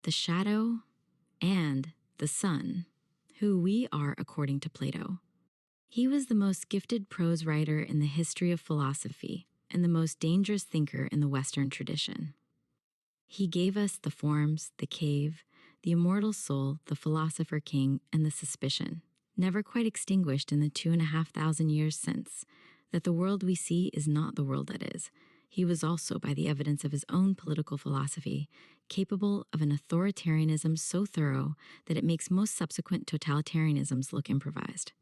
the shadow, and the sun, who we are according to Plato. He was the most gifted prose writer in the history of philosophy and the most dangerous thinker in the Western tradition. He gave us the forms, the cave, the immortal soul, the philosopher-king, and the suspicion, never quite extinguished in the 2,500 years since, that the world we see is not the world that is. He was also, by the evidence of his own political philosophy, capable of an authoritarianism so thorough that it makes most subsequent totalitarianisms look improvised.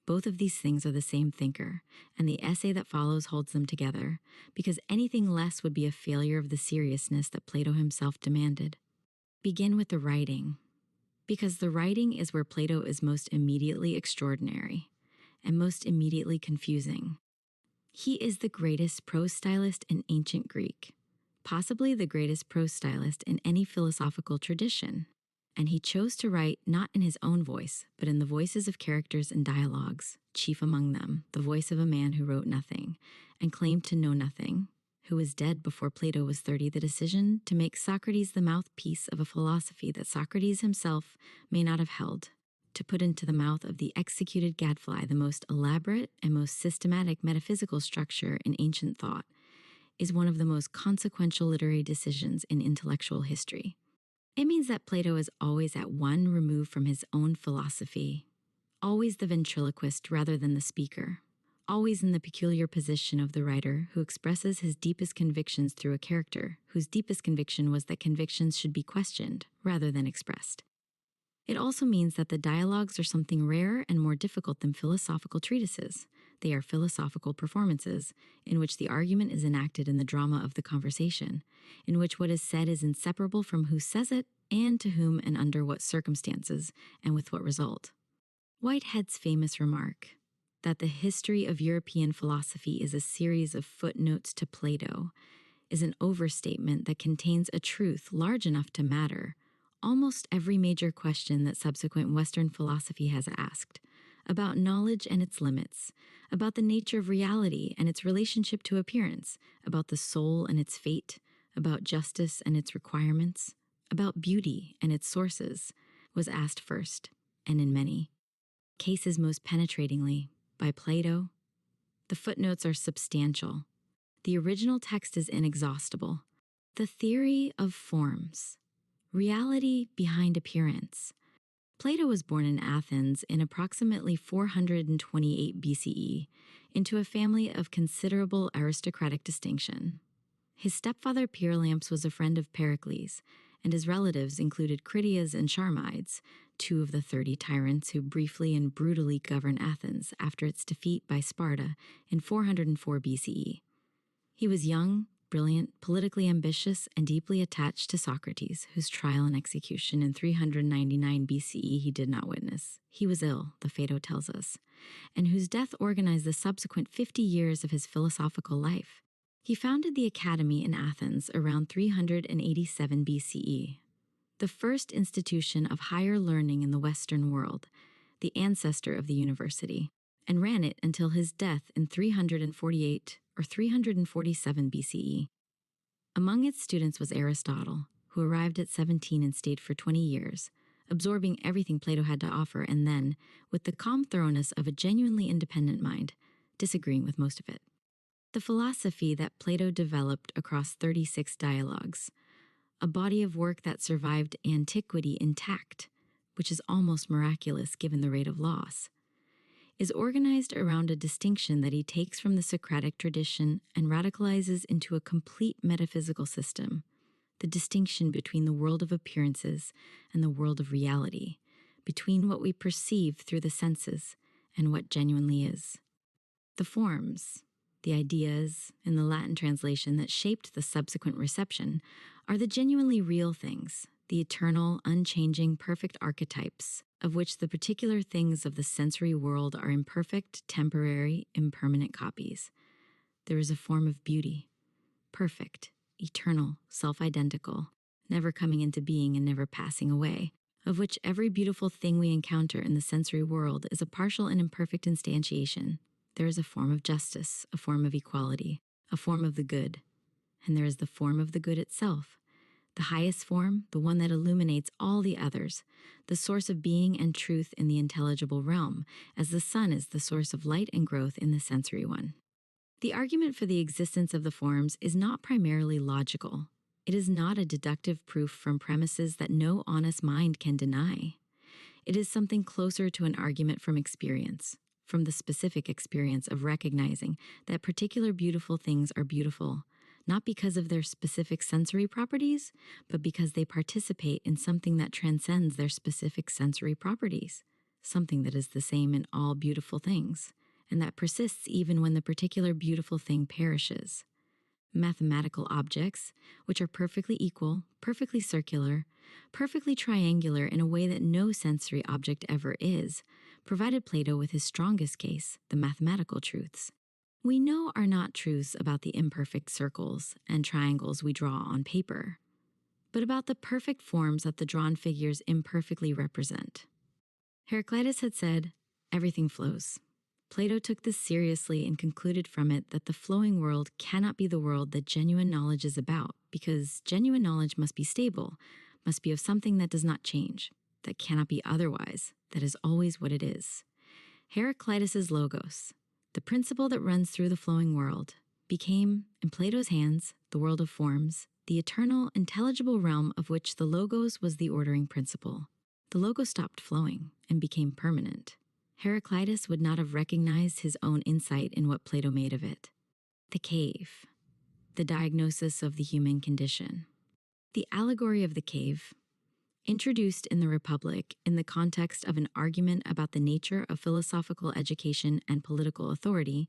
Both of these things are the same thinker, and the essay that follows holds them together, because anything less would be a failure of the seriousness that Plato himself demanded. Begin with the writing, because the writing is where Plato is most immediately extraordinary and most immediately confusing. He is the greatest prose stylist in ancient Greek, possibly the greatest prose stylist in any philosophical tradition. And he chose to write not in his own voice, but in the voices of characters and dialogues, chief among them, the voice of a man who wrote nothing, and claimed to know nothing, who was dead before Plato was 30, the decision to make Socrates the mouthpiece of a philosophy that Socrates himself may not have held, to put into the mouth of the executed gadfly the most elaborate and most systematic metaphysical structure in ancient thought, is one of the most consequential literary decisions in intellectual history. It means that Plato is always at one remove from his own philosophy, always the ventriloquist rather than the speaker, always in the peculiar position of the writer who expresses his deepest convictions through a character whose deepest conviction was that convictions should be questioned rather than expressed. It also means that the dialogues are something rarer and more difficult than philosophical treatises. They are philosophical performances, in which the argument is enacted in the drama of the conversation, in which what is said is inseparable from who says it and to whom and under what circumstances and with what result. Whitehead's famous remark, that the history of European philosophy is a series of footnotes to Plato, is an overstatement that contains a truth large enough to matter almost every major question that subsequent Western philosophy has asked, about knowledge and its limits, about the nature of reality and its relationship to appearance, about the soul and its fate, about justice and its requirements, about beauty and its sources, was asked first, and in many cases most penetratingly, by Plato. The footnotes are substantial. The original text is inexhaustible. The theory of forms. Reality behind appearance. Plato was born in Athens in approximately 428 BCE into a family of considerable aristocratic distinction. His stepfather Pyrilampes was a friend of Pericles, and his relatives included Critias and Charmides, 2 of the 30 tyrants who briefly and brutally governed Athens after its defeat by Sparta in 404 BCE. He was young, brilliant, politically ambitious, and deeply attached to Socrates, whose trial and execution in 399 BCE he did not witness. He was ill, the Phaedo tells us, and whose death organized the subsequent 50 years of his philosophical life. He founded the Academy in Athens around 387 BCE, the first institution of higher learning in the Western world, the ancestor of the university, and ran it until his death in 348 or 347 BCE. Among its students was Aristotle, who arrived at 17 and stayed for 20 years, absorbing everything Plato had to offer and then, with the calm thoroughness of a genuinely independent mind, disagreeing with most of it. The philosophy that Plato developed across 36 dialogues, a body of work that survived antiquity intact, which is almost miraculous given the rate of loss, is organized around a distinction that he takes from the Socratic tradition and radicalizes into a complete metaphysical system, the distinction between the world of appearances and the world of reality, between what we perceive through the senses and what genuinely is. The forms, the ideas, in the Latin translation that shaped the subsequent reception, are the genuinely real things, the eternal, unchanging, perfect archetypes, of which the particular things of the sensory world are imperfect, temporary, impermanent copies. There is a form of beauty, perfect, eternal, self-identical, never coming into being and never passing away, of which every beautiful thing we encounter in the sensory world is a partial and imperfect instantiation. There is a form of justice, a form of equality, a form of the good, and there is the form of the good itself, The highest form, the one that illuminates all the others, the source of being and truth in the intelligible realm, as the sun is the source of light and growth in the sensory one. The argument for the existence of the forms is not primarily logical. It is not a deductive proof from premises that no honest mind can deny. It is something closer to an argument from experience, from the specific experience of recognizing that particular beautiful things are beautiful, not because of their specific sensory properties, but because they participate in something that transcends their specific sensory properties, something that is the same in all beautiful things, and that persists even when the particular beautiful thing perishes. Mathematical objects, which are perfectly equal, perfectly circular, perfectly triangular in a way that no sensory object ever is, provided Plato with his strongest case, the mathematical truths. We know are not truths about the imperfect circles and triangles we draw on paper, but about the perfect forms that the drawn figures imperfectly represent. Heraclitus had said, "Everything flows." Plato took this seriously and concluded from it that the flowing world cannot be the world that genuine knowledge is about, because genuine knowledge must be stable, must be of something that does not change, that cannot be otherwise, that is always what it is. Heraclitus's logos, the principle that runs through the flowing world, became, in Plato's hands, the world of forms, the eternal, intelligible realm of which the logos was the ordering principle. The logos stopped flowing and became permanent. Heraclitus would not have recognized his own insight in what Plato made of it. The cave, the diagnosis of the human condition. The allegory of the cave, introduced in the Republic in the context of an argument about the nature of philosophical education and political authority,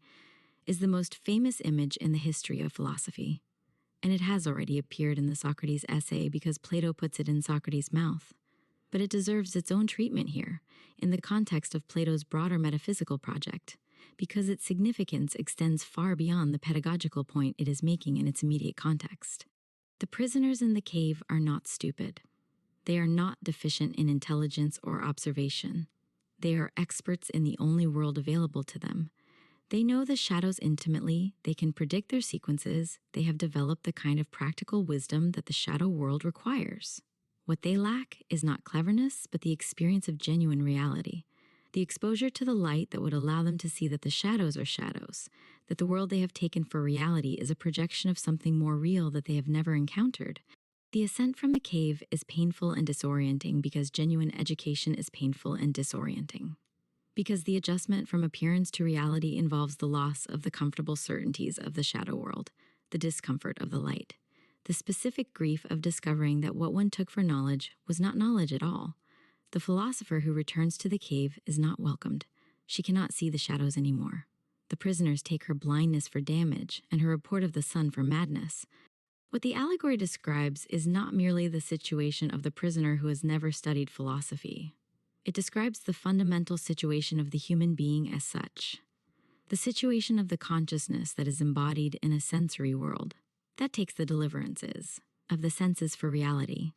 is the most famous image in the history of philosophy. And it has already appeared in the Socrates essay because Plato puts it in Socrates' mouth. But it deserves its own treatment here, in the context of Plato's broader metaphysical project, because its significance extends far beyond the pedagogical point it is making in its immediate context. The prisoners in the cave are not stupid. They are not deficient in intelligence or observation. They are experts in the only world available to them. They know the shadows intimately, they can predict their sequences, they have developed the kind of practical wisdom that the shadow world requires. What they lack is not cleverness, but the experience of genuine reality, the exposure to the light that would allow them to see that the shadows are shadows, that the world they have taken for reality is a projection of something more real that they have never encountered. The ascent from the cave is painful and disorienting because genuine education is painful and disorienting. Because the adjustment from appearance to reality involves the loss of the comfortable certainties of the shadow world, the discomfort of the light. The specific grief of discovering that what one took for knowledge was not knowledge at all. The philosopher who returns to the cave is not welcomed. She cannot see the shadows anymore. The prisoners take her blindness for damage and her report of the sun for madness. What the allegory describes is not merely the situation of the prisoner who has never studied philosophy. It describes the fundamental situation of the human being as such. The situation of the consciousness that is embodied in a sensory world. That takes the deliverances of the senses for reality,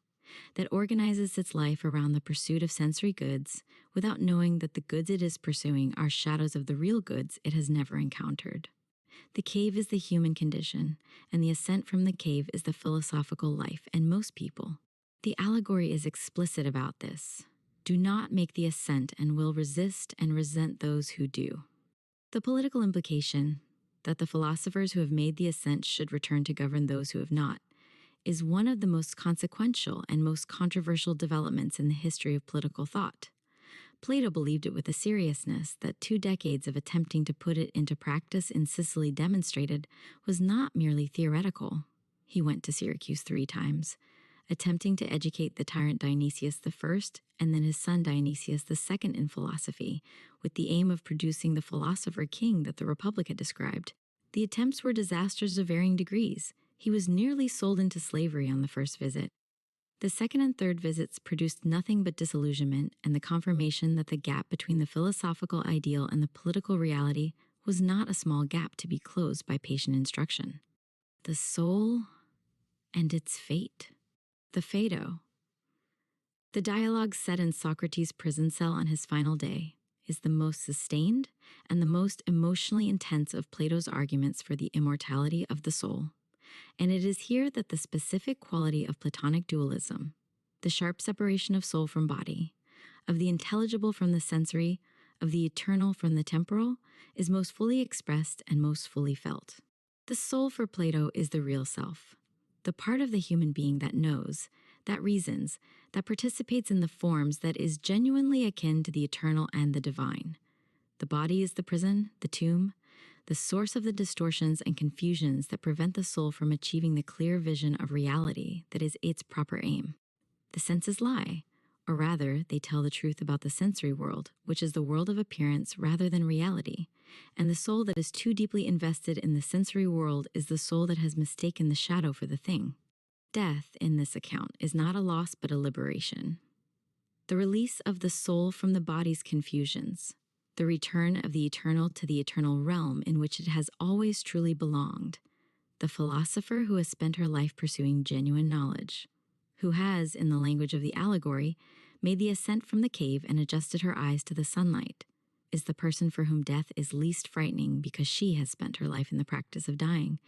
that organizes its life around the pursuit of sensory goods without knowing that the goods it is pursuing are shadows of the real goods it has never encountered. The cave is the human condition, and the ascent from the cave is the philosophical life, and most people. The allegory is explicit about this. Do not make the ascent and will resist and resent those who do. The political implication, that the philosophers who have made the ascent should return to govern those who have not, is one of the most consequential and most controversial developments in the history of political thought. Plato believed it with a seriousness that 2 decades of attempting to put it into practice in Sicily demonstrated was not merely theoretical. He went to Syracuse 3 times, attempting to educate the tyrant Dionysius I and then his son Dionysius II in philosophy, with the aim of producing the philosopher-king that the Republic had described. The attempts were disasters of varying degrees. He was nearly sold into slavery on the first visit. The second and third visits produced nothing but disillusionment and the confirmation that the gap between the philosophical ideal and the political reality was not a small gap to be closed by patient instruction. The soul and its fate. The Phaedo. The dialogue set in Socrates' prison cell on his final day is the most sustained and the most emotionally intense of Plato's arguments for the immortality of the soul. And it is here that the specific quality of Platonic dualism, the sharp separation of soul from body, of the intelligible from the sensory, of the eternal from the temporal, is most fully expressed and most fully felt. The soul for Plato is the real self, the part of the human being that knows, that reasons, that participates in the forms, that is genuinely akin to the eternal and the divine. The body is the prison, the tomb, the source of the distortions and confusions that prevent the soul from achieving the clear vision of reality that is its proper aim. The senses lie, or rather, they tell the truth about the sensory world, which is the world of appearance rather than reality, and the soul that is too deeply invested in the sensory world is the soul that has mistaken the shadow for the thing. Death, in this account, is not a loss but a liberation. The release of the soul from the body's confusions, the return of the eternal to the eternal realm in which it has always truly belonged. The philosopher who has spent her life pursuing genuine knowledge, who has, in the language of the allegory, made the ascent from the cave and adjusted her eyes to the sunlight, is the person for whom death is least frightening because she has spent her life in the practice of dying,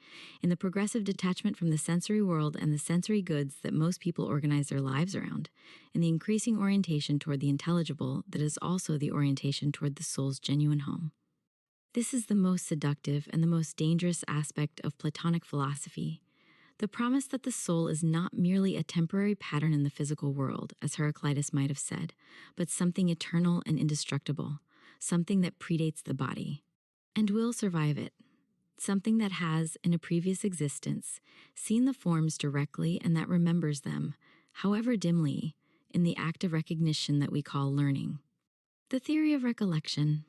in the progressive detachment from the sensory world and the sensory goods that most people organize their lives around, in the increasing orientation toward the intelligible that is also the orientation toward the soul's genuine home. This is the most seductive and the most dangerous aspect of Platonic philosophy, the promise that the soul is not merely a temporary pattern in the physical world, as Heraclitus might have said, but something eternal and indestructible, something that predates the body, and will survive it, something that has, in a previous existence, seen the forms directly and that remembers them, however dimly, in the act of recognition that we call learning. The theory of recollection,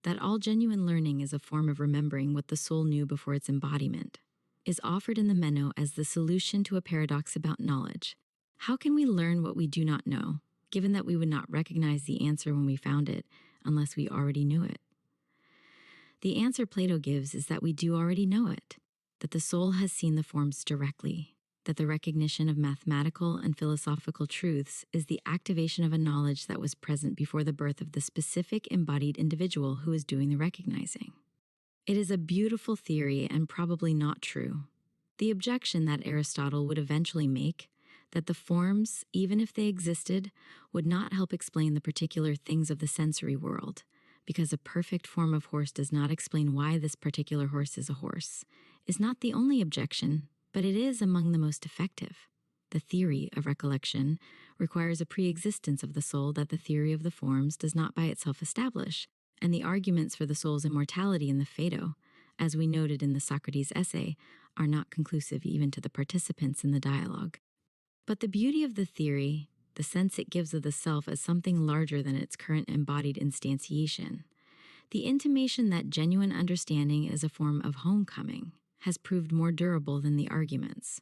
that all genuine learning is a form of remembering what the soul knew before its embodiment, is offered in the Meno as the solution to a paradox about knowledge. How can we learn what we do not know, given that we would not recognize the answer when we found it unless we already knew it? The answer Plato gives is that we do already know it, that the soul has seen the forms directly, that the recognition of mathematical and philosophical truths is the activation of a knowledge that was present before the birth of the specific embodied individual who is doing the recognizing. It is a beautiful theory and probably not true. The objection that Aristotle would eventually make, that the forms, even if they existed, would not help explain the particular things of the sensory world, because a perfect form of horse does not explain why this particular horse is a horse, is not the only objection, but it is among the most effective. The theory of recollection requires a pre-existence of the soul that the theory of the forms does not by itself establish, and the arguments for the soul's immortality in the Phaedo, as we noted in the Socrates essay, are not conclusive even to the participants in the dialogue. But the beauty of the theory, the sense it gives of the self as something larger than its current embodied instantiation, the intimation that genuine understanding is a form of homecoming, has proved more durable than the arguments.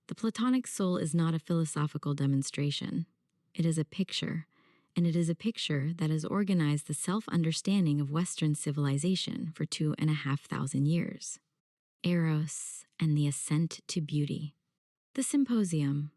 The Platonic soul is not a philosophical demonstration. It is a picture, and it is a picture that has organized the self-understanding of Western civilization for 2,500 years. Eros and the ascent to beauty. The symposium,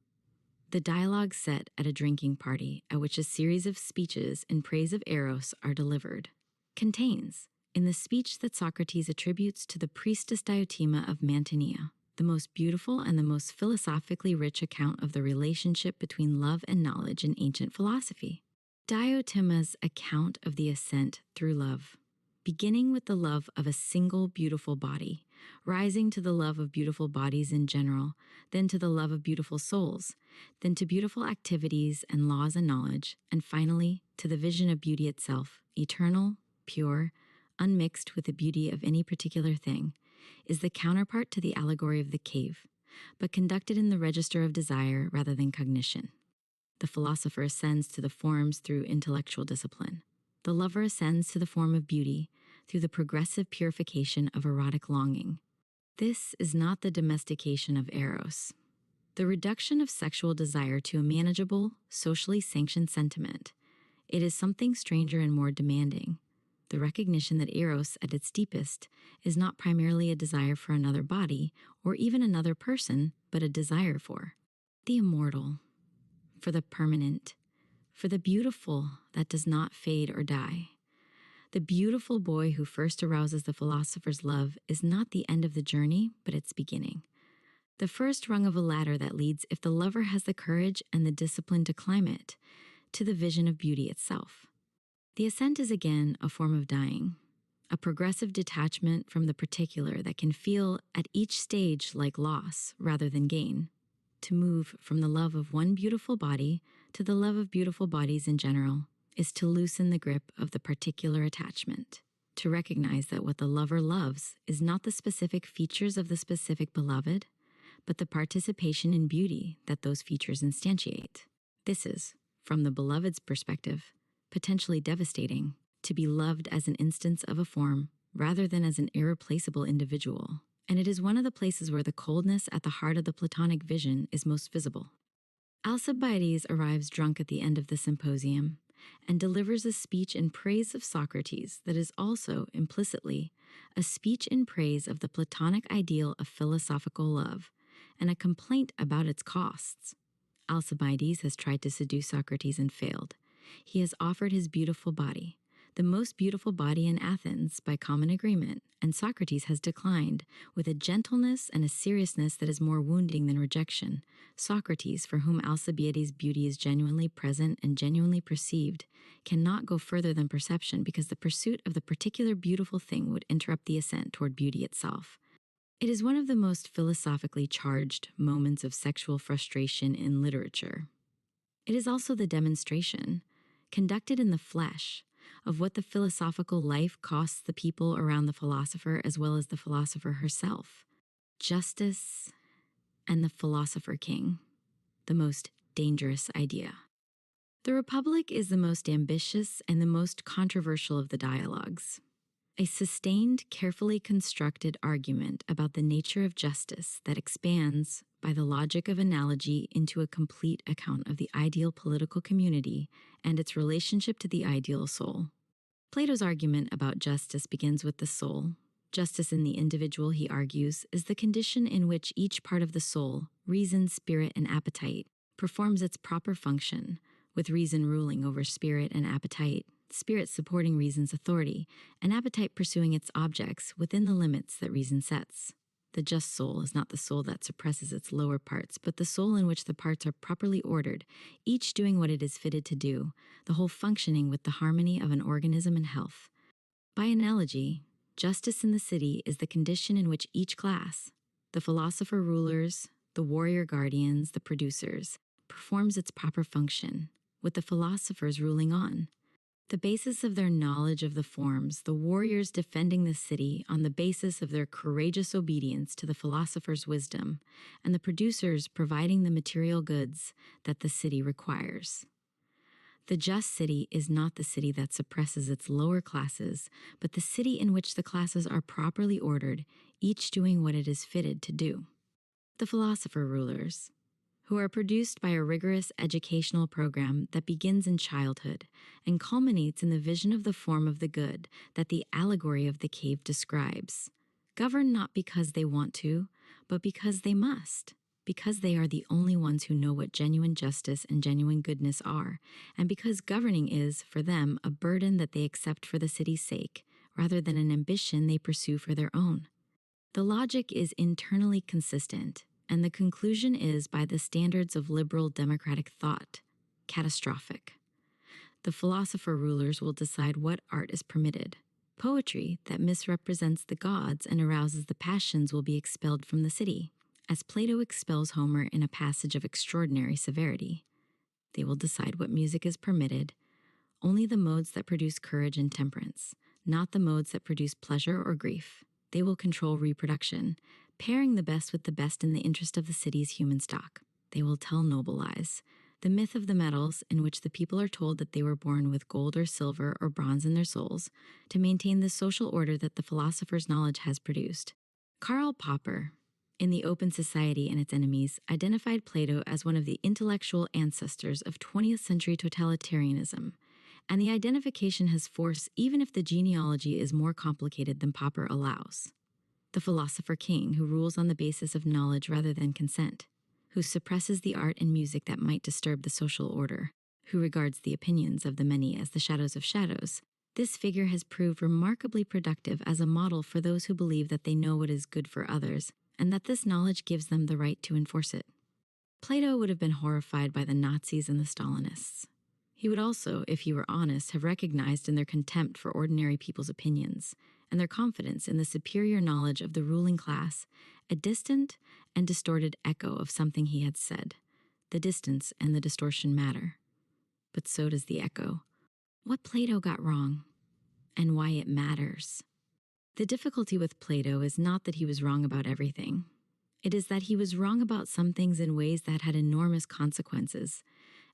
the dialogue set at a drinking party at which a series of speeches in praise of Eros are delivered, contains, in the speech that Socrates attributes to the priestess Diotima of Mantinea, the most beautiful and the most philosophically rich account of the relationship between love and knowledge in ancient philosophy. Diotima's account of the ascent through love, beginning with the love of a single beautiful body, rising to the love of beautiful bodies in general, then to the love of beautiful souls, then to beautiful activities and laws and knowledge, and finally to the vision of beauty itself, eternal, pure, unmixed with the beauty of any particular thing, is the counterpart to the allegory of the cave, but conducted in the register of desire rather than cognition. The philosopher ascends to the forms through intellectual discipline. The lover ascends to the form of beauty through the progressive purification of erotic longing. This is not the domestication of Eros, the reduction of sexual desire to a manageable, socially sanctioned sentiment. It is something stranger and more demanding. The recognition that Eros, at its deepest, is not primarily a desire for another body or even another person, but a desire for the immortal, for the permanent, for the beautiful that does not fade or die. The beautiful boy who first arouses the philosopher's love is not the end of the journey, but its beginning. the first rung of a ladder that leads, if the lover has the courage and the discipline to climb it, to the vision of beauty itself. The ascent is again a form of dying, a progressive detachment from the particular that can feel at each stage like loss rather than gain, to move from the love of one beautiful body to the love of beautiful bodies in general, is to loosen the grip of the particular attachment, to recognize that what the lover loves is not the specific features of the specific beloved, but the participation in beauty that those features instantiate. This is, from the beloved's perspective, potentially devastating, to be loved as an instance of a form rather than as an irreplaceable individual. And it is one of the places where the coldness at the heart of the Platonic vision is most visible. Alcibiades arrives drunk at the end of the symposium and delivers a speech in praise of Socrates that is also, implicitly, a speech in praise of the Platonic ideal of philosophical love and a complaint about its costs. Alcibiades has tried to seduce Socrates and failed. He has offered his beautiful body, the most beautiful body in Athens by common agreement, and Socrates has declined, with a gentleness and a seriousness that is more wounding than rejection. Socrates, for whom Alcibiades' beauty is genuinely present and genuinely perceived, cannot go further than perception because the pursuit of the particular beautiful thing would interrupt the ascent toward beauty itself. It is one of the most philosophically charged moments of sexual frustration in literature. It is also the demonstration, conducted in the flesh, of what the philosophical life costs the people around the philosopher as well as the philosopher herself. Justice and the philosopher-king, the most dangerous idea. The Republic is the most ambitious and the most controversial of the dialogues. A sustained, carefully constructed argument about the nature of justice that expands, by the logic of analogy, into a complete account of the ideal political community and its relationship to the ideal soul. Plato's argument about justice begins with the soul. Justice in the individual, he argues, is the condition in which each part of the soul, reason, spirit, and appetite, performs its proper function, with reason ruling over spirit and appetite, spirit supporting reason's authority, and appetite pursuing its objects within the limits that reason sets. The just soul is not the soul that suppresses its lower parts, but the soul in which the parts are properly ordered, each doing what it is fitted to do, the whole functioning with the harmony of an organism in health. By analogy, justice in the city is the condition in which each class, the philosopher rulers, the warrior guardians, the producers, performs its proper function, with the philosophers ruling on. The basis of their knowledge of the forms, the warriors defending the city on the basis of their courageous obedience to the philosopher's wisdom, and the producers providing the material goods that the city requires. The just city is not the city that suppresses its lower classes, but the city in which the classes are properly ordered, each doing what it is fitted to do. The philosopher rulers, who are produced by a rigorous educational program that begins in childhood and culminates in the vision of the form of the good that the allegory of the cave describes, govern not because they want to, but because they must, because they are the only ones who know what genuine justice and genuine goodness are, and because governing is, for them, a burden that they accept for the city's sake, rather than an ambition they pursue for their own. The logic is internally consistent, and the conclusion is, by the standards of liberal democratic thought, catastrophic. The philosopher rulers will decide what art is permitted. Poetry that misrepresents the gods and arouses the passions will be expelled from the city, as Plato expels Homer in a passage of extraordinary severity. They will decide what music is permitted, only the modes that produce courage and temperance, not the modes that produce pleasure or grief. They will control reproduction, pairing the best with the best in the interest of the city's human stock. They will tell noble lies, the myth of the metals in which the people are told that they were born with gold or silver or bronze in their souls, to maintain the social order that the philosopher's knowledge has produced. Karl Popper, in The Open Society and Its Enemies, identified Plato as one of the intellectual ancestors of 20th century totalitarianism, and the identification has force even if the genealogy is more complicated than Popper allows. The philosopher-king who rules on the basis of knowledge rather than consent, who suppresses the art and music that might disturb the social order, who regards the opinions of the many as the shadows of shadows. This figure has proved remarkably productive as a model for those who believe that they know what is good for others, and that this knowledge gives them the right to enforce it. Plato would have been horrified by the Nazis and the Stalinists. He would also, if he were honest, have recognized in their contempt for ordinary people's opinions and their confidence in the superior knowledge of the ruling class a distant and distorted echo of something he had said. The distance and the distortion matter. But so does the echo. What Plato got wrong, and why it matters. The difficulty with Plato is not that he was wrong about everything. It is that he was wrong about some things in ways that had enormous consequences,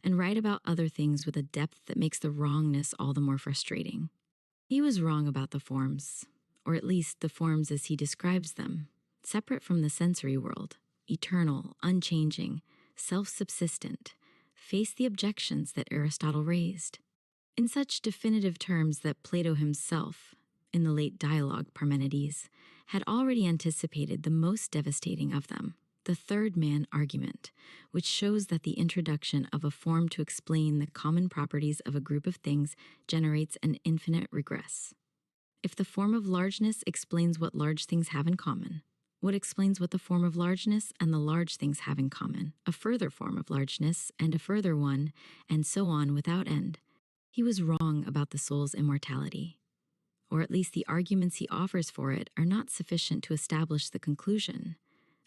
and right about other things with a depth that makes the wrongness all the more frustrating. He was wrong about the forms, or at least the forms as he describes them, separate from the sensory world, eternal, unchanging, self-subsistent, face the objections that Aristotle raised. In such definitive terms that Plato himself, in the late dialogue Parmenides, had already anticipated the most devastating of them, the third man argument, which shows that the introduction of a form to explain the common properties of a group of things generates an infinite regress. If the form of largeness explains what large things have in common, what explains what the form of largeness and the large things have in common, a further form of largeness and a further one, and so on without end, he was wrong about the soul's immortality. Or at least the arguments he offers for it are not sufficient to establish the conclusion,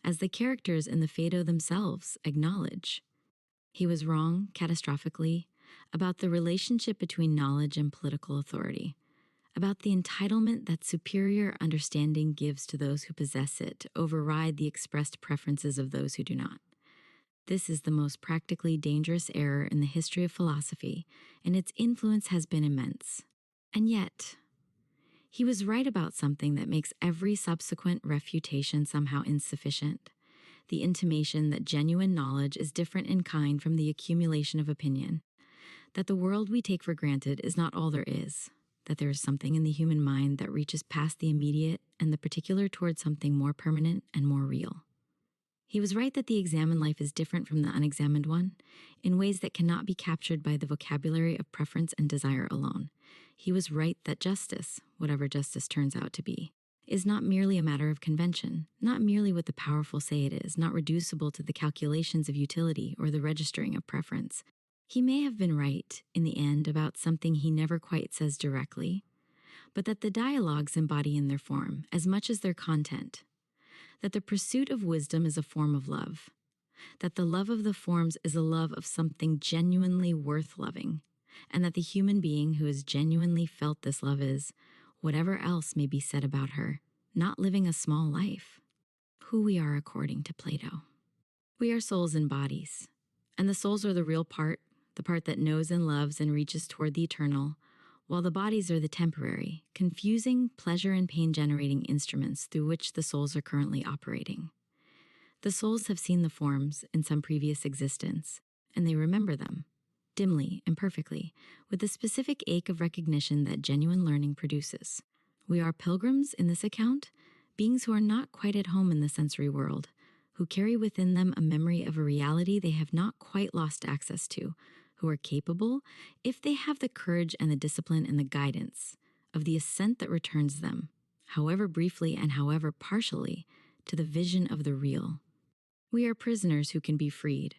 as the characters in the Phaedo themselves acknowledge. He was wrong, catastrophically, about the relationship between knowledge and political authority, about the entitlement that superior understanding gives to those who possess it to override the expressed preferences of those who do not. This is the most practically dangerous error in the history of philosophy, and its influence has been immense. And yet, he was right about something that makes every subsequent refutation somehow insufficient: the intimation that genuine knowledge is different in kind from the accumulation of opinion, that the world we take for granted is not all there is, that there is something in the human mind that reaches past the immediate and the particular toward something more permanent and more real. He was right that the examined life is different from the unexamined one, in ways that cannot be captured by the vocabulary of preference and desire alone. He was right that justice, whatever justice turns out to be, is not merely a matter of convention, not merely what the powerful say it is, not reducible to the calculations of utility or the registering of preference. He may have been right, in the end, about something he never quite says directly, but that the dialogues embody in their form, as much as their content, that the pursuit of wisdom is a form of love, that the love of the forms is a love of something genuinely worth loving, and that the human being who has genuinely felt this love is, whatever else may be said about her, not living a small life. Who we are according to Plato. We are souls and bodies, and the souls are the real part, the part that knows and loves and reaches toward the eternal, while the bodies are the temporary, confusing, pleasure and pain-generating instruments through which the souls are currently operating. The souls have seen the forms in some previous existence, and they remember them, dimly, imperfectly, with the specific ache of recognition that genuine learning produces. We are pilgrims in this account, beings who are not quite at home in the sensory world, who carry within them a memory of a reality they have not quite lost access to, who are capable, if they have the courage and the discipline and the guidance, of the ascent that returns them, however briefly and however partially, to the vision of the real. We are prisoners who can be freed,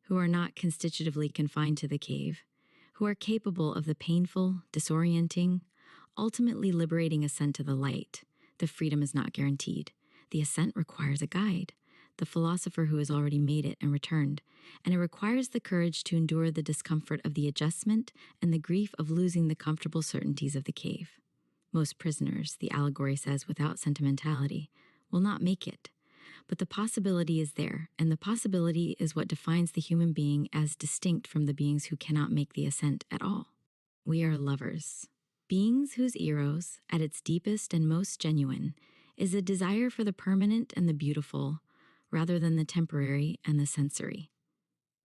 who are not constitutively confined to the cave, who are capable of the painful, disorienting, ultimately liberating ascent to the light. The freedom is not guaranteed. The ascent requires a guide, the philosopher who has already made it and returned, and it requires the courage to endure the discomfort of the adjustment and the grief of losing the comfortable certainties of the cave. Most prisoners, the allegory says without sentimentality, will not make it, but the possibility is there, and the possibility is what defines the human being as distinct from the beings who cannot make the ascent at all. We are lovers, beings whose eros, at its deepest and most genuine, is a desire for the permanent and the beautiful, rather than the temporary and the sensory.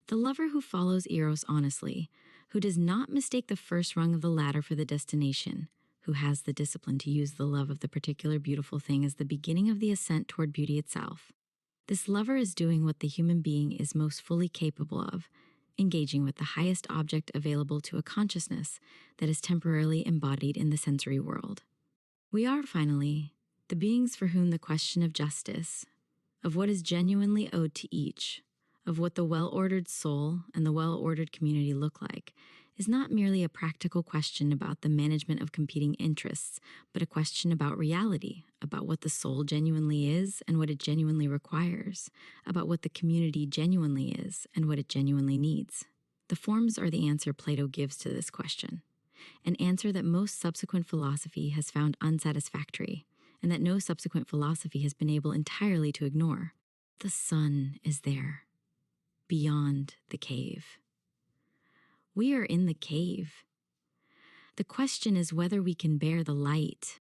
The lover who follows eros honestly, who does not mistake the first rung of the ladder for the destination, who has the discipline to use the love of the particular beautiful thing as the beginning of the ascent toward beauty itself. This lover is doing what the human being is most fully capable of, engaging with the highest object available to a consciousness that is temporarily embodied in the sensory world. We are, finally, the beings for whom the question of justice, of what is genuinely owed to each, of what the well-ordered soul and the well-ordered community look like, is not merely a practical question about the management of competing interests, but a question about reality, about what the soul genuinely is and what it genuinely requires, about what the community genuinely is and what it genuinely needs. The forms are the answer Plato gives to this question, an answer that most subsequent philosophy has found unsatisfactory, and that no subsequent philosophy has been able entirely to ignore. The sun is there, beyond the cave. We are in the cave. The question is whether we can bear the light